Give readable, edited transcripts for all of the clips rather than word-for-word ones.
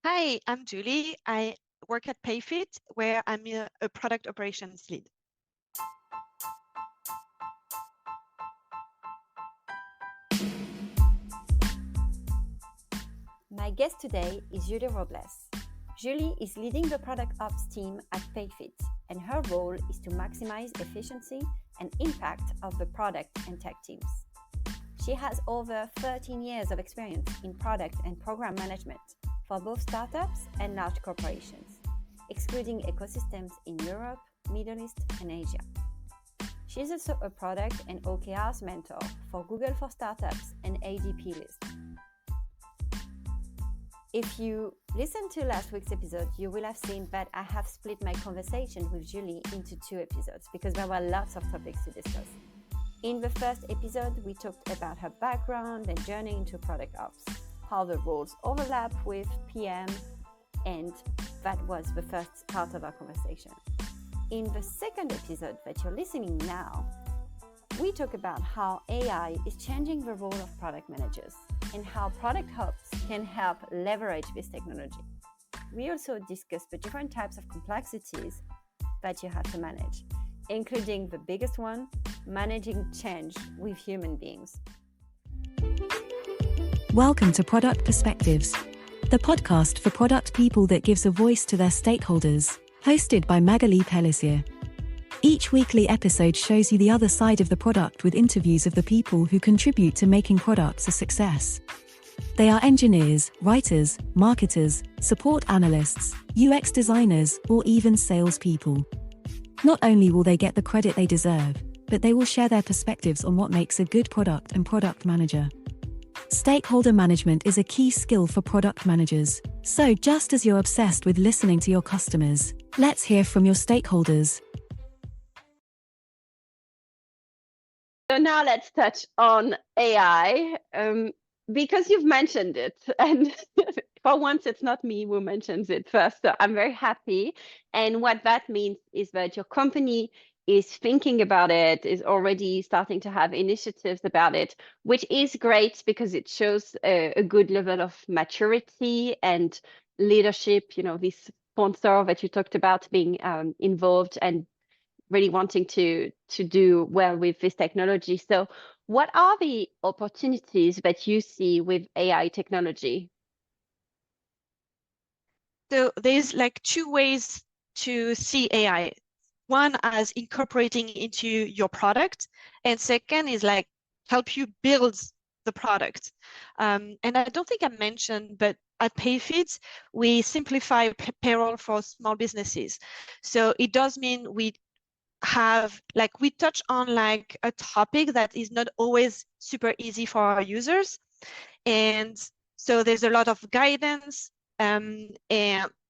Hi, I'm Julie. I work at PayFit, where I'm a product operations lead. My guest today is Julie Robles. Julie is leading the product ops team at PayFit, and her role is to maximize efficiency and impact of the product and tech teams. She has over 13 years of experience in product and program management for both startups and large corporations, excluding ecosystems in Europe, Middle East, and Asia. She is also a product and OKRs mentor for Google for Startups and ADPList. If you listened to last week's episode, you will have seen that I have split my conversation with Julie into 2 episodes because there were lots of topics to discuss. In the first episode, we talked about her background and journey into product ops, how the roles overlap with PM, and that was the first part of our conversation. In the second episode that you're listening now, we talk about how AI is changing the role of product managers and how product ops can help leverage this technology. We also discuss the different types of complexities that you have to manage, including the biggest one, managing change with human beings. Welcome to Product Perspectives, the podcast for product people that gives a voice to their stakeholders, hosted by Magali Pellissier. Each weekly episode shows you the other side of the product with interviews of the people who contribute to making products a success. They are engineers, writers, marketers, support analysts, UX designers, or even salespeople. Not only will they get the credit they deserve, but they will share their perspectives on what makes a good product and product manager. Stakeholder management is a key skill for product managers, so just as you're obsessed with listening to your customers, let's hear from your stakeholders. So now let's touch on AI, because you've mentioned it, and for once it's not me who mentions it first, so I'm very happy. And what that means is that your company is thinking about it, is already starting to have initiatives about it, which is great because it shows a good level of maturity and leadership, this sponsor that you talked about being involved and really wanting to do well with this technology. So what are the opportunities that you see with AI technology? So there's like 2 ways to see AI. One as incorporating into your product, and second is like help you build the product. And I don't think I mentioned, but at PayFit, we simplify payroll for small businesses. So it does mean we touch on like a topic that is not always super easy for our users. And so there's a lot of guidance and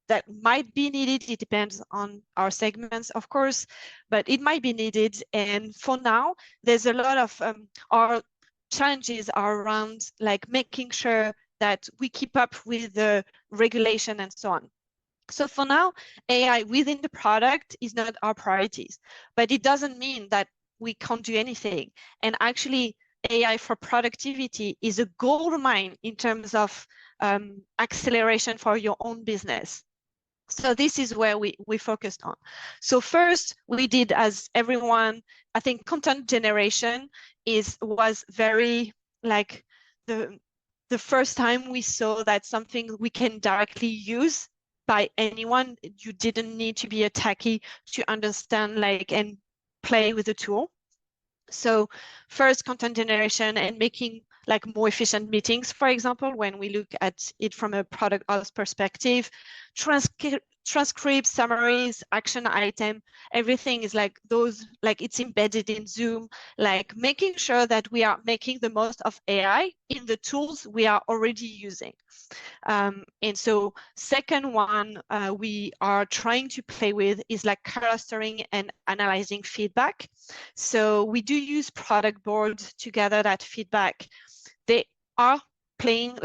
that might be needed. It depends on our segments, of course, but it might be needed. And for now, there's a lot of our challenges are around like making sure that we keep up with the regulation and so on. So for now, AI within the product is not our priorities, but it doesn't mean that we can't do anything. And actually, AI for productivity is a gold mine in terms of acceleration for your own business. So this is where we focused on. So first, we did, as everyone, I think content generation was very like the first time we saw that something we can directly use by anyone. You didn't need to be a techie to understand and play with the tool. So first, content generation and making more efficient meetings, for example, when we look at it from a product ops perspective, transcripts, summaries, action item, everything is those, it's embedded in Zoom, making sure that we are making the most of AI in the tools we are already using. And so second one we are trying to play with is clustering and analyzing feedback. So we do use product boards to gather that feedback. They are playing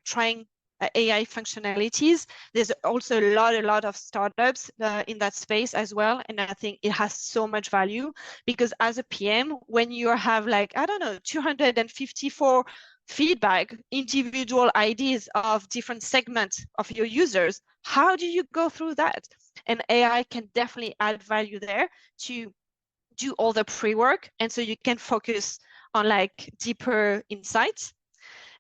trying AI functionalities. There's also a lot of startups in that space as well, and I think it has so much value because as a PM, when you have 254 feedback, individual ideas of different segments of your users. How do you go through that? And AI can definitely add value there to do all the pre-work, and so you can focus on like deeper insights.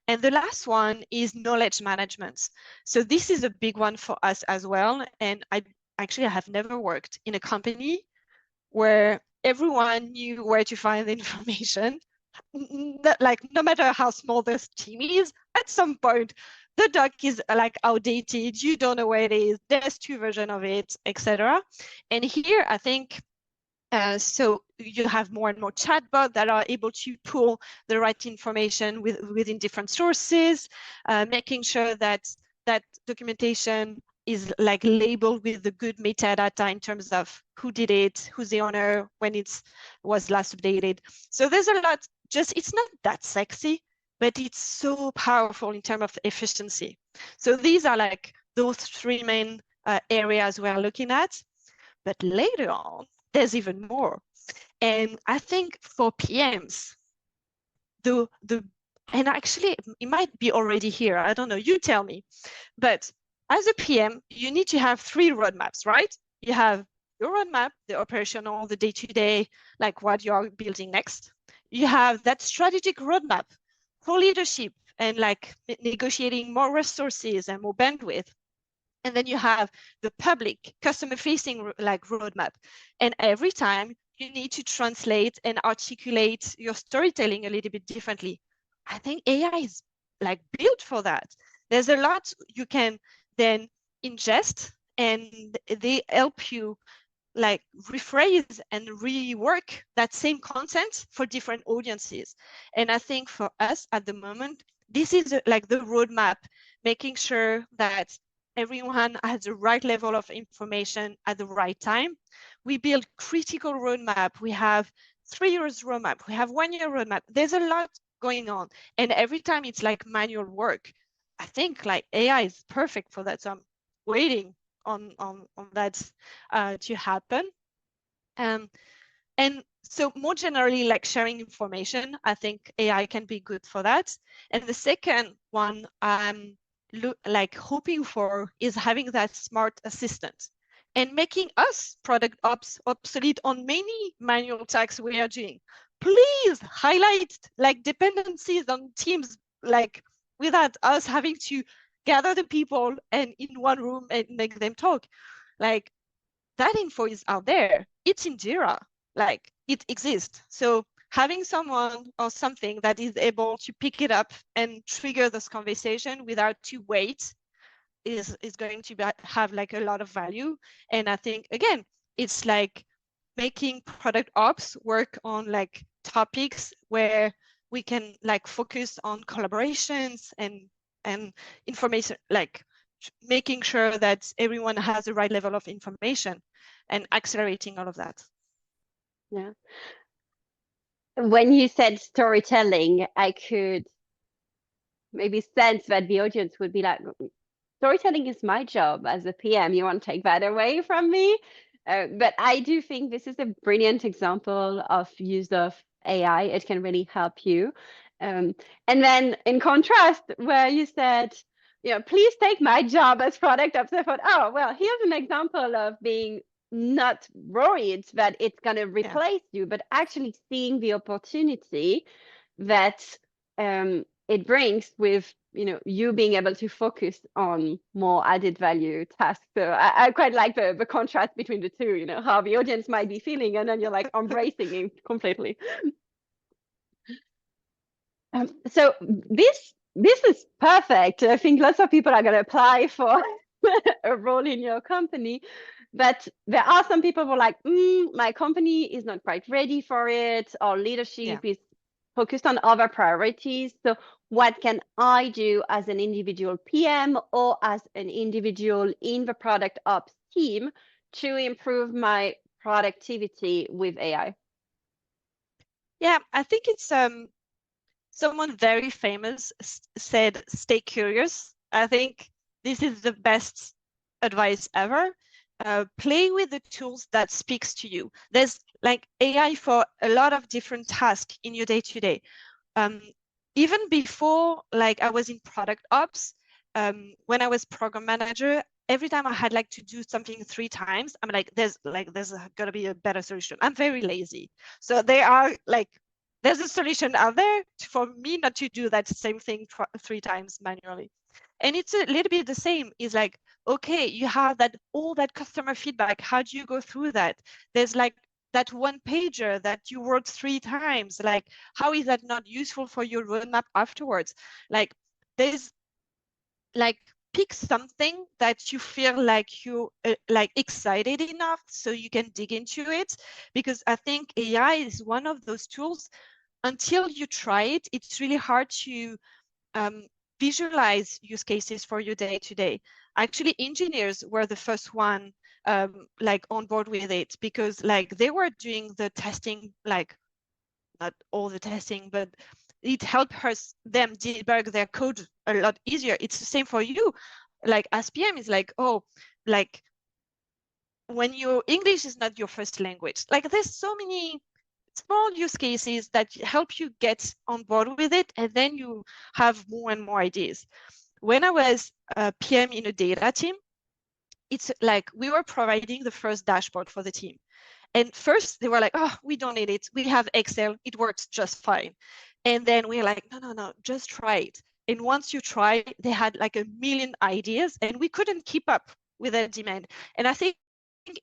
And the last one is knowledge management. So this is a big one for us as well. And I have never worked in a company where everyone knew where to find the information. Like no matter how small this team is, at some point the doc is like outdated, you don't know where it is, there's two versions of it, etc. And here I think so you have more and more chatbots that are able to pull the right information within different sources, making sure that that documentation is like labeled with the good metadata in terms of who did it, who's the owner, when it was last updated. So there's a lot, just it's not that sexy, but it's so powerful in terms of efficiency. So these are like those three main areas we're looking at. But later on, there's even more. And I think for PMs, and actually it might be already here, I don't know, you tell me. But as a PM, you need to have three roadmaps, right? You have your roadmap, the operational, the day-to-day, like what you're building next. You have that strategic roadmap for leadership and like negotiating more resources and more bandwidth. And then you have the public customer-facing like roadmap. And every time you need to translate and articulate your storytelling a little bit differently. I think AI is like built for that. There's a lot you can then ingest, and they help you like rephrase and rework that same content for different audiences. And I think for us at the moment, this is like the roadmap, making sure that everyone has the right level of information at the right time. We build critical roadmap. We have 3 years roadmap. We have 1 year roadmap. There's a lot going on. And every time it's like manual work. I think like AI is perfect for that. So I'm waiting on that to happen. And so more generally, like sharing information, I think AI can be good for that. And the second one I'm like hoping for is having that smart assistant and making us product ops obsolete on many manual tasks we are doing. Please highlight like dependencies on teams, like without us having to gather the people and in one room and make them talk. Like that info is out there. It's in Jira, like it exists. So having someone or something that is able to pick it up and trigger this conversation without to wait is going to have like a lot of value. And I think, again, it's like making product ops work on like topics where we can like focus on collaborations and information, like making sure that everyone has the right level of information and accelerating all of that. Yeah. When you said storytelling, I could maybe sense that the audience would be like, storytelling is my job as a PM. You want to take that away from me? But I do think this is a brilliant example of use of AI. It can really help you. And then in contrast, where you said, please take my job as product ops, I thought, oh, well, here's an example of being not worried that it's going to replace you, but actually seeing the opportunity that it brings with you being able to focus on more added value tasks. So I quite like the contrast between the two, how the audience might be feeling, and then you're like embracing it completely. So this is perfect. I think lots of people are going to apply for a role in your company. But there are some people who are like, my company is not quite ready for it, or leadership is focused on other priorities. So what can I do as an individual PM or as an individual in the product ops team to improve my productivity with AI? Yeah, I think it's someone very famous said, stay curious. I think this is the best advice ever. Play with the tools that speaks to you. There's like AI for a lot of different tasks in your day-to-day. even before, like I was in product ops, when I was program manager, every time I had like to do something 3 times, I'm like, there's gotta be a better solution. I'm very lazy. So there's a solution out there for me not to do that same thing 3 times manually. And it's a little bit the same. It's like, okay, you have all that customer feedback. How do you go through that? There's like that one pager that you wrote 3 times. Like, how is that not useful for your roadmap afterwards? Like, there's like, pick something that you feel like you like excited enough so you can dig into it, because I think AI is one of those tools. Until you try it, it's really hard to visualize use cases for your day-to-day. Actually, engineers were the first one like on board with it, because like they were doing the testing, like not all the testing, but it helped them debug their code a lot easier. It's the same for you. Like as PM is like, oh, like when your English is not your first language, like there's so many small use cases that help you get on board with it, and then you have more and more ideas. When I was a PM in a data team, it's like we were providing the first dashboard for the team. And first they were like, oh, we don't need it. We have Excel. It works just fine. And then we're like, no, just try it. And once you try, they had like a million ideas and we couldn't keep up with that demand. And I think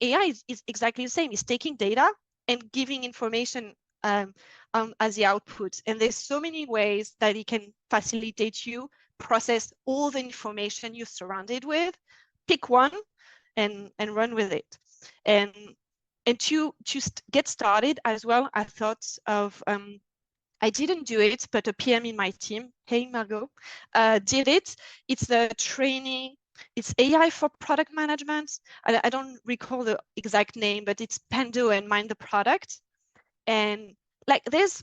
AI is exactly the same. It's taking data and giving information as the output. And there's so many ways that it can facilitate you process all the information you're surrounded with. Pick one and run with it. And to get started as well, I thought of, I didn't do it, but a PM in my team, hey Margot, did it. It's a training. It's AI for product management. I don't recall the exact name, but it's Pando and Mind the Product. And like there's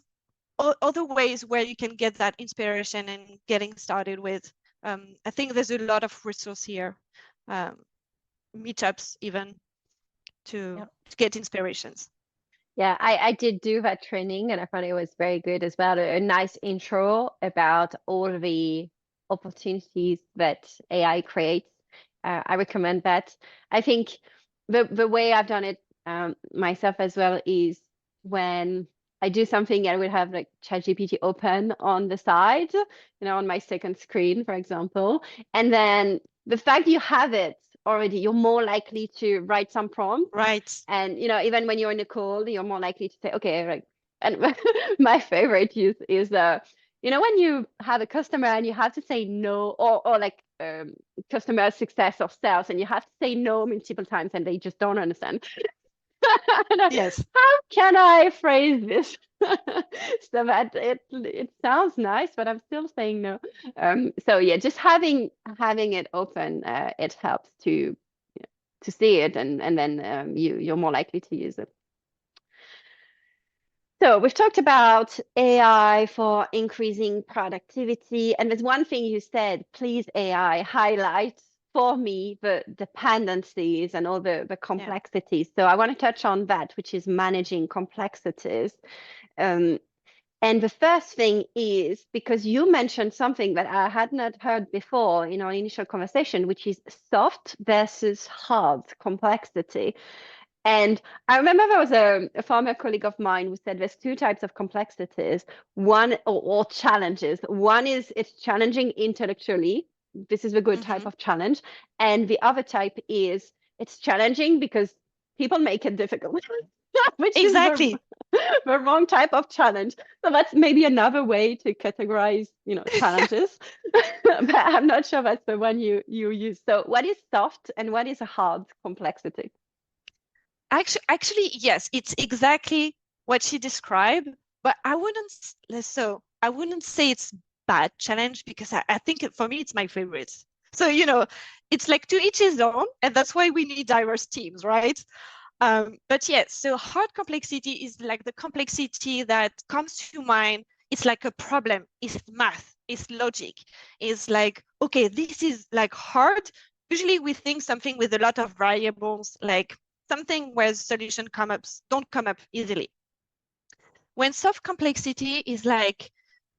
other ways where you can get that inspiration and getting started with. I think there's a lot of resource here, meetups even to get inspirations. Yeah, I did do that training and I found it was very good as well. A nice intro about all the opportunities that AI creates. I recommend that. I think the way I've done it myself as well is when I do something, I will have like ChatGPT open on the side, on my second screen, for example. And then the fact you have it already, you're more likely to write some prompt. Right. And, even when you're in a call, you're more likely to say, okay, right. And my favorite use is, when you have a customer and you have to say no, or like customer success or sales, and you have to say no multiple times and they just don't understand. Yes. How can I phrase this so that it sounds nice, but I'm still saying no. So yeah, just having it open, it helps to see it, and then you're more likely to use it. So we've talked about AI for increasing productivity, and there's one thing you said, please AI highlight for me the dependencies and all the complexities. So I want to touch on that, which is managing complexities. And the first thing is, because you mentioned something that I had not heard before in our initial conversation, which is soft versus hard complexity. And I remember there was a former colleague of mine who said there's 2 types of complexities, one or challenges. One is it's challenging intellectually. This is the good type of challenge. And the other type is it's challenging because people make it difficult, which exactly. is the wrong type of challenge. So that's maybe another way to categorize, challenges. But I'm not sure that's the one you use. So what is soft and what is a hard complexity? Actually, yes, it's exactly what she described, but I wouldn't say it's bad challenge, because I think for me, it's my favorite. So, it's like to each his own, and that's why we need diverse teams, right? But yes, so hard complexity is like the complexity that comes to mind. It's like a problem, it's math, it's logic. It's like, okay, this is like hard. Usually we think something with a lot of variables, like something where solution don't come up easily. When soft complexity is like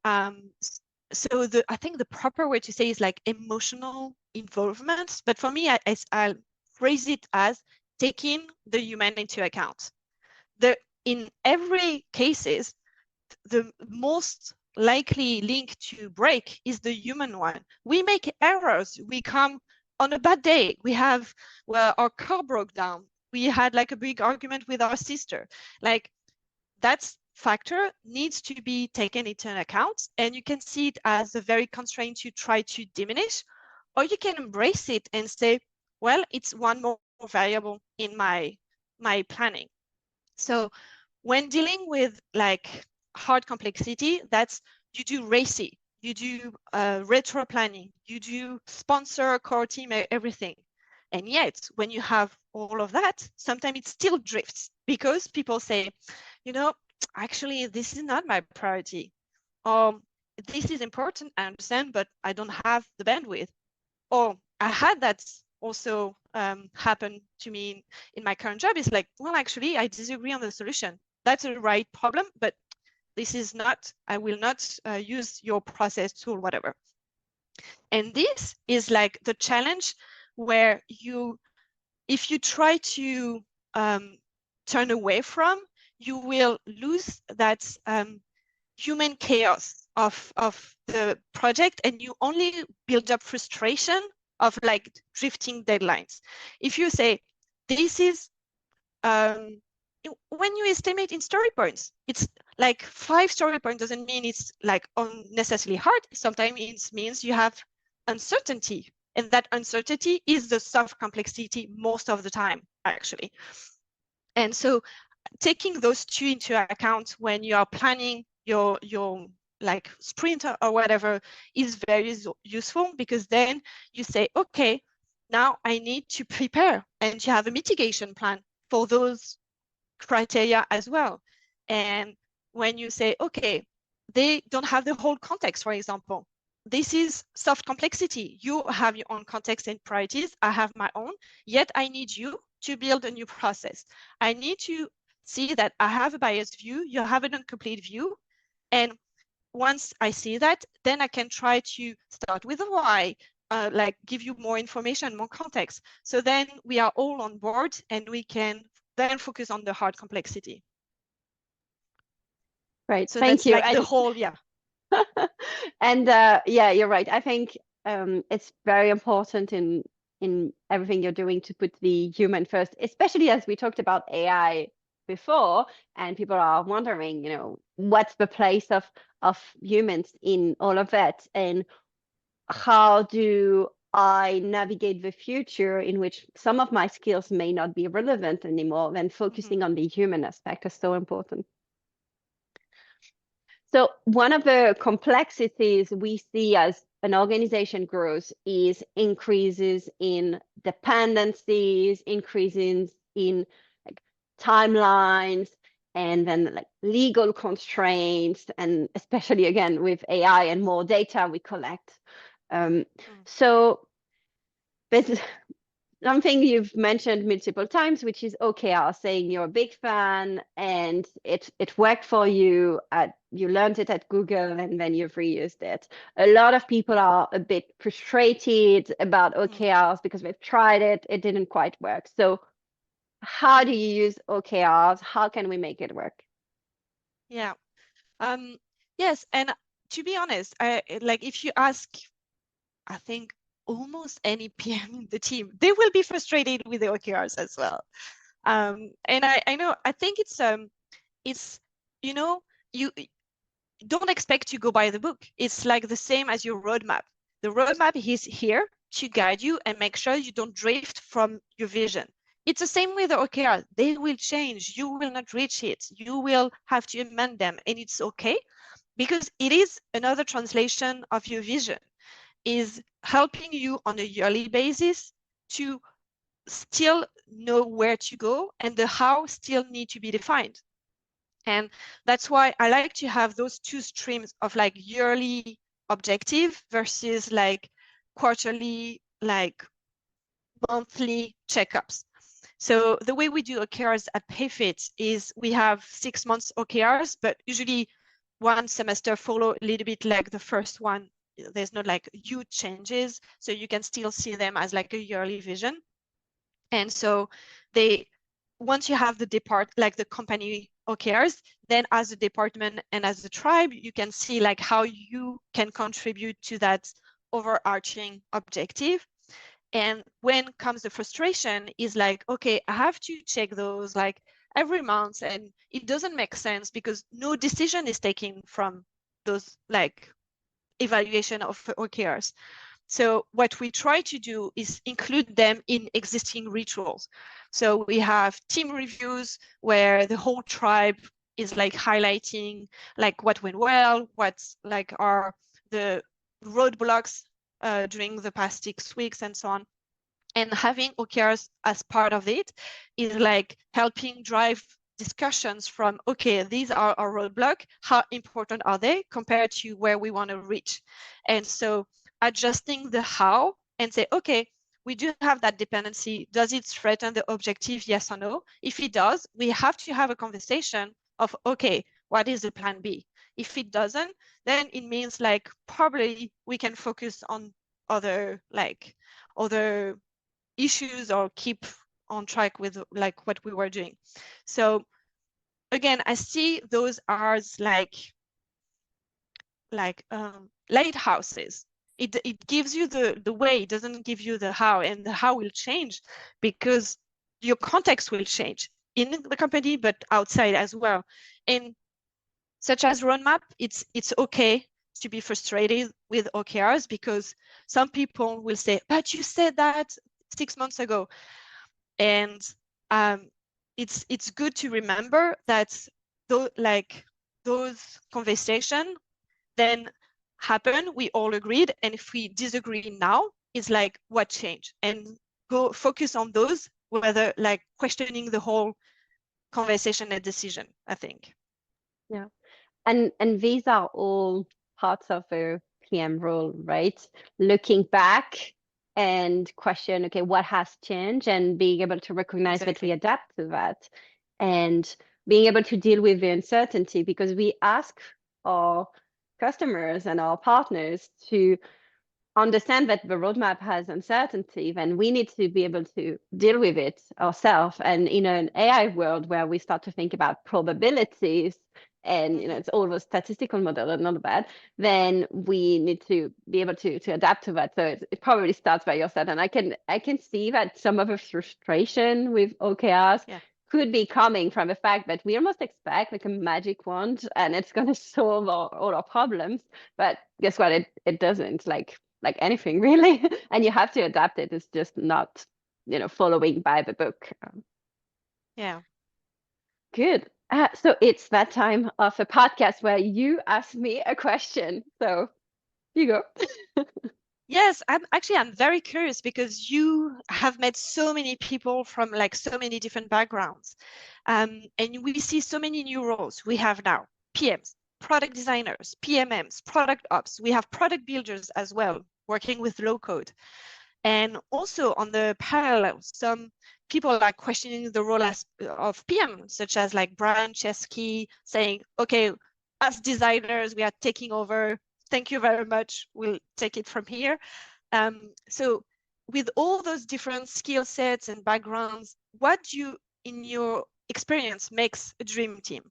So I think the proper way to say is like emotional involvement. But for me, I'll phrase it as taking the human into account. In every cases, the most likely link to break is the human one. We make errors. We come on a bad day. We have, well, our car broke down. We had like a big argument with our sister. Like that factor needs to be taken into account, and you can see it as a very constraint you try to diminish, or you can embrace it and say, well, it's one more variable in my planning. So when dealing with like hard complexity, that's you do RACI, you do retro planning, you do sponsor, core team, everything. And yet, when you have all of that, sometimes it still drifts because people say, you know, actually, this is not my priority. This is important, I understand, but I don't have the bandwidth. Or I had that also happen to me in my current job. Is like, well, actually, I disagree on the solution. That's a right problem, but this is not, I will not use your process tool, whatever. And this is like the challenge where if you try to turn away from, you will lose that human chaos of the project, and you only build up frustration of like drifting deadlines. If you say, this is, when you estimate in story points, it's like 5 story points doesn't mean it's like unnecessarily hard. Sometimes it means you have uncertainty, and that uncertainty is the soft complexity most of the time, actually. And so taking those two into account when you are planning your like sprint or whatever is very useful, because then you say, okay, now I need to prepare, and you have a mitigation plan for those criteria as well. And when you say, okay, they don't have the whole context, for example, this is soft complexity. You have your own context and priorities. I have my own, yet I need you to build a new process. I need to see that I have a biased view, you have an incomplete view. And once I see that, then I can try to start with a why, like give you more information, more context. So then we are all on board, and we can then focus on the hard complexity. Right. So Thank that's you. like the whole, yeah. And yeah, you're right. I think it's very important in everything you're doing to put the human first, especially as we talked about AI before, and people are wondering, what's the place of humans in all of that, and how do I navigate the future in which some of my skills may not be relevant anymore, then focusing on the human aspect is so important. So one of the complexities we see as an organization grows is increases in dependencies, increases in like timelines, and then like legal constraints, and especially again with AI and more data we collect. So there's something you've mentioned multiple times, which is OKR, saying you're a big fan and it worked for you. You learned it at Google and then you've reused it. A lot of people are a bit frustrated about OKRs because they've tried it, it didn't quite work. So how do you use OKRs? How can we make it work? Yeah. Yes, and to be honest, like if you ask, I think almost any PM in the team, they will be frustrated with the OKRs as well. And I know, I think it's you don't expect to go by the book. It's like the same as your roadmap. The roadmap is here to guide you and make sure you don't drift from your vision. It's the same with the OKR. They will change. You will not reach it. You will have to amend them, and it's okay, because it is another translation of your vision, is helping you on a yearly basis to still know where to go, and the how still need to be defined. And that's why I like to have those two streams of like yearly objective versus like quarterly, like monthly checkups. So the way we do OKRs at PayFit is we have 6 months OKRs, but usually one semester follow a little bit like the first one. There's not like huge changes, so you can still see them as like a yearly vision. And so once you have the company OKRs, then as a department and as a tribe, you can see like how you can contribute to that overarching objective. And when comes the frustration is like, okay, I have to check those like every month, and it doesn't make sense because no decision is taken from those like evaluation of OKRs. So what we try to do is include them in existing rituals. So we have team reviews where the whole tribe is like highlighting like what went well, what's like are the roadblocks during the past 6 weeks and so on. And having OKRs as part of it is like helping drive discussions from, okay, these are our roadblock, how important are they compared to where we want to reach? And so adjusting the how and say, okay, we do have that dependency. Does it threaten the objective, yes or no? If it does, we have to have a conversation of, okay, what is the plan B? If it doesn't, then it means like probably we can focus on other issues or keep on track with like what we were doing. So again, I see those as like lighthouses. It gives you the way, it doesn't give you the how, and the how will change because your context will change in the company, but outside as well. And such as roadmap, it's okay to be frustrated with OKRs because some people will say, but you said that 6 months ago. And it's good to remember that those conversations then happen, we all agreed, and if we disagree now, it's like what changed, and go focus on those, whether like questioning the whole conversation and decision, I think. Yeah. And these are all parts of a PM role, right? Looking back and question, okay, what has changed, and being able to recognize that we adapt to that, and being able to deal with the uncertainty, because we ask our customers and our partners to understand that the roadmap has uncertainty, then we need to be able to deal with it ourselves. And in an AI world where we start to think about probabilities and it's all those statistical model and all of that, then we need to be able to adapt to that. So it probably starts by yourself. And I can see that some of the frustration with OKRs could be coming from the fact that we almost expect like a magic wand and it's going to solve all our problems. But guess what? It doesn't. Like anything really, and you have to adapt it. It's just not, following by the book. Yeah. Good. So it's that time of a podcast where you ask me a question. So you go. Yes, I'm very curious because you have met so many people from like so many different backgrounds. And we see so many new roles. We have now PMs, product designers, PMMs, product ops. We have product builders as well, working with low code. And also on the parallel, some people are questioning the role of PM, such as like Brian Chesky saying, okay, as designers, we are taking over. Thank you very much. We'll take it from here. So with all those different skill sets and backgrounds, what do you, in your experience, makes a dream team?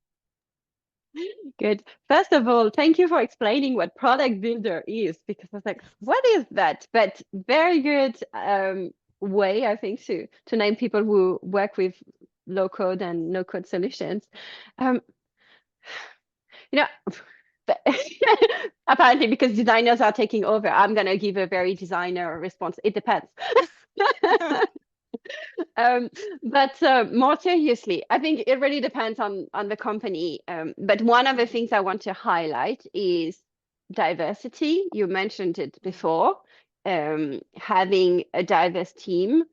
Good. First of all, thank you for explaining what product builder is, because I was like, what is that? But very good way, I think, to name people who work with low code and no code solutions. Apparently, because designers are taking over, I'm going to give a very designer response. It depends. But more seriously, I think it really depends on the company. But one of the things I want to highlight is diversity. You mentioned it before, having a diverse team.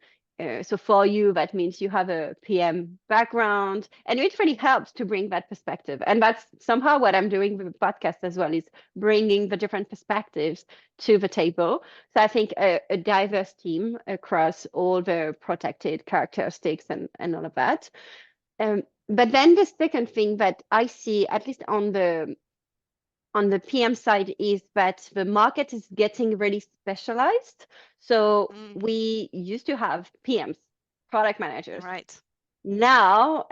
So for you, that means you have a PM background, and it really helps to bring that perspective. And that's somehow what I'm doing with the podcast as well, is bringing the different perspectives to the table. So I think a diverse team across all the protected characteristics and all of that. But then the second thing that I see, at least on the on the PM side is that the market is getting really specialized. So we used to have PMs, product managers. Right. Now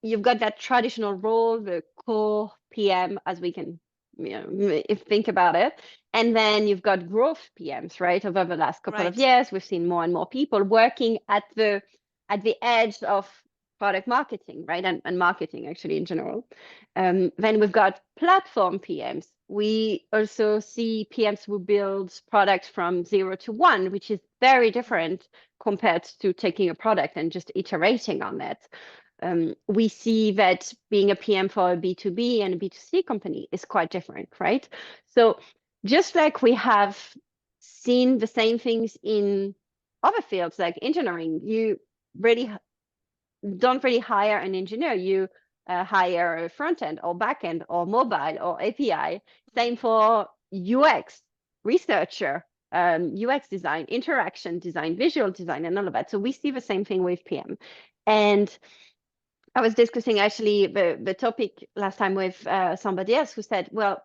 you've got that traditional role, the core PM, as we can think about it. And then you've got growth PMs, right? Over the last couple of years, we've seen more and more people working at the edge of product marketing, right? And marketing actually in general. Then we've got platform PMs. We also see PMs who build products from 0 to 1, which is very different compared to taking a product and just iterating on it. We see that being a PM for a B2B and a B2C company is quite different, right? So just like we have seen the same things in other fields like engineering, you really don't really hire an engineer. You hire a front end or back end or mobile or API. Same for UX, researcher, UX design, interaction design, visual design, and all of that. So we see the same thing with PM. And I was discussing actually the topic last time with somebody else who said, well,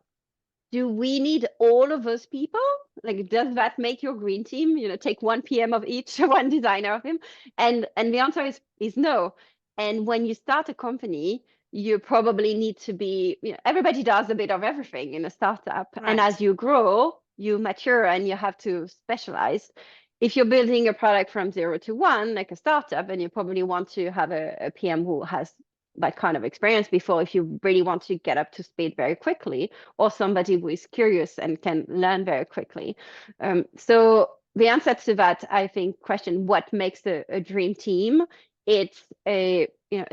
do we need all of those people? Like, does that make your green team? Take one PM of each, one designer of him? And the answer is no. And when you start a company, you probably need to be, everybody does a bit of everything in a startup. Right. And as you grow, you mature and you have to specialize. If you're building a product from 0 to 1, like a startup, then you probably want to have a PM who has that kind of experience before, if you really want to get up to speed very quickly, or somebody who is curious and can learn very quickly. So the answer to that, I think, question, what makes a dream team? It's a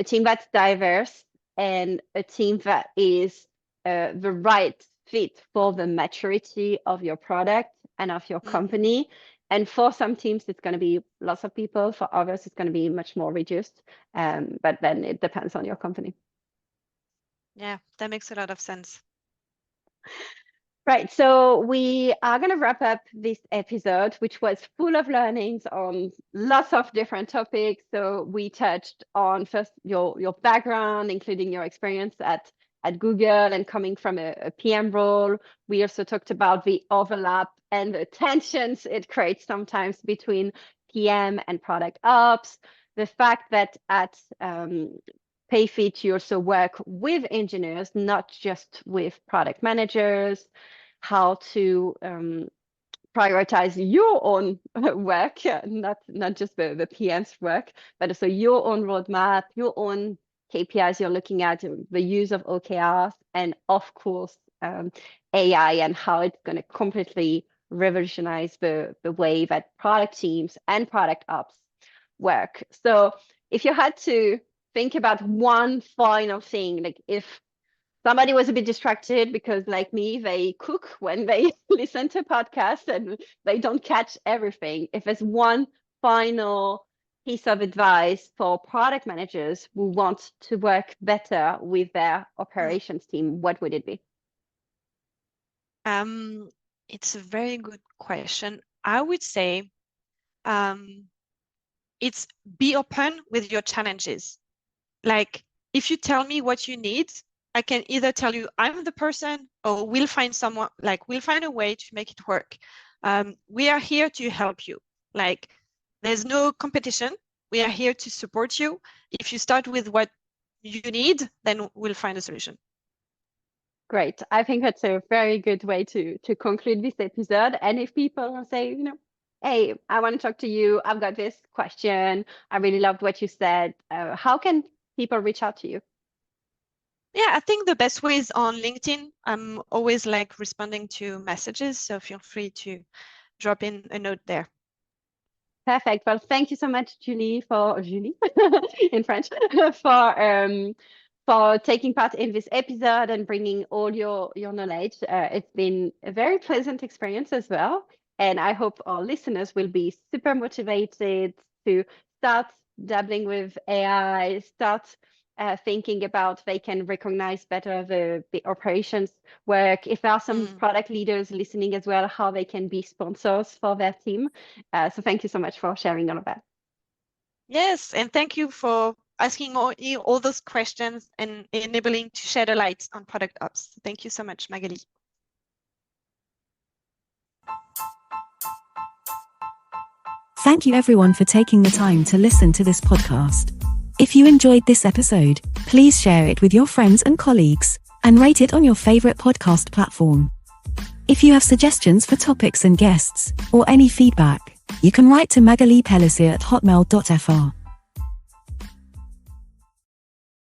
team that's diverse and a team that is the right fit for the maturity of your product and of your company. And for some teams, it's going to be lots of people. For others, it's going to be much more reduced. But then it depends on your company. Yeah, that makes a lot of sense. Right. So we are going to wrap up this episode, which was full of learnings on lots of different topics. So we touched on first your background, including your experience at Google and coming from a PM role. We also talked about the overlap and the tensions it creates sometimes between PM and product ops. The fact that at PayFit, you also work with engineers, not just with product managers, how to prioritize your own work, not just the PM's work, but also your own roadmap, your own KPIs you're looking at, the use of OKRs, and of course, AI and how it's going to completely revolutionize the way that product teams and product ops work. So if you had to think about one final thing, like if somebody was a bit distracted because, like me, they cook when they listen to podcasts and they don't catch everything. If there's one final piece of advice for product managers who want to work better with their operations team, what would it be? It's a very good question. I would say it's be open with your challenges. Like, if you tell me what you need, I can either tell you I'm the person, or we'll find someone, like we'll find a way to make it work. We are here to help you. Like, there's no competition. We are here to support you. If you start with what you need, then we'll find a solution. Great. I think that's a very good way to conclude this episode. And if people say, hey, I want to talk to you, I've got this question, I really loved what you said, how can people reach out to you? Yeah, I think the best way is on LinkedIn. I'm always like responding to messages, so feel free to drop in a note there. Perfect. Well, thank you so much, Julie in French, for taking part in this episode and bringing all your knowledge. It's been a very pleasant experience as well. And I hope our listeners will be super motivated to start dabbling with AI, start thinking about they can recognize better the operations work. If there are some product leaders listening as well, how they can be sponsors for their team. So thank you so much for sharing all of that. Yes, and thank you for asking all those questions and enabling to shed a light on product ops. Thank you so much, Magali. Thank you everyone for taking the time to listen to this podcast. If you enjoyed this episode, please share it with your friends and colleagues, and rate it on your favorite podcast platform. If you have suggestions for topics and guests, or any feedback, you can write to Magali Pellissier at hotmail.fr.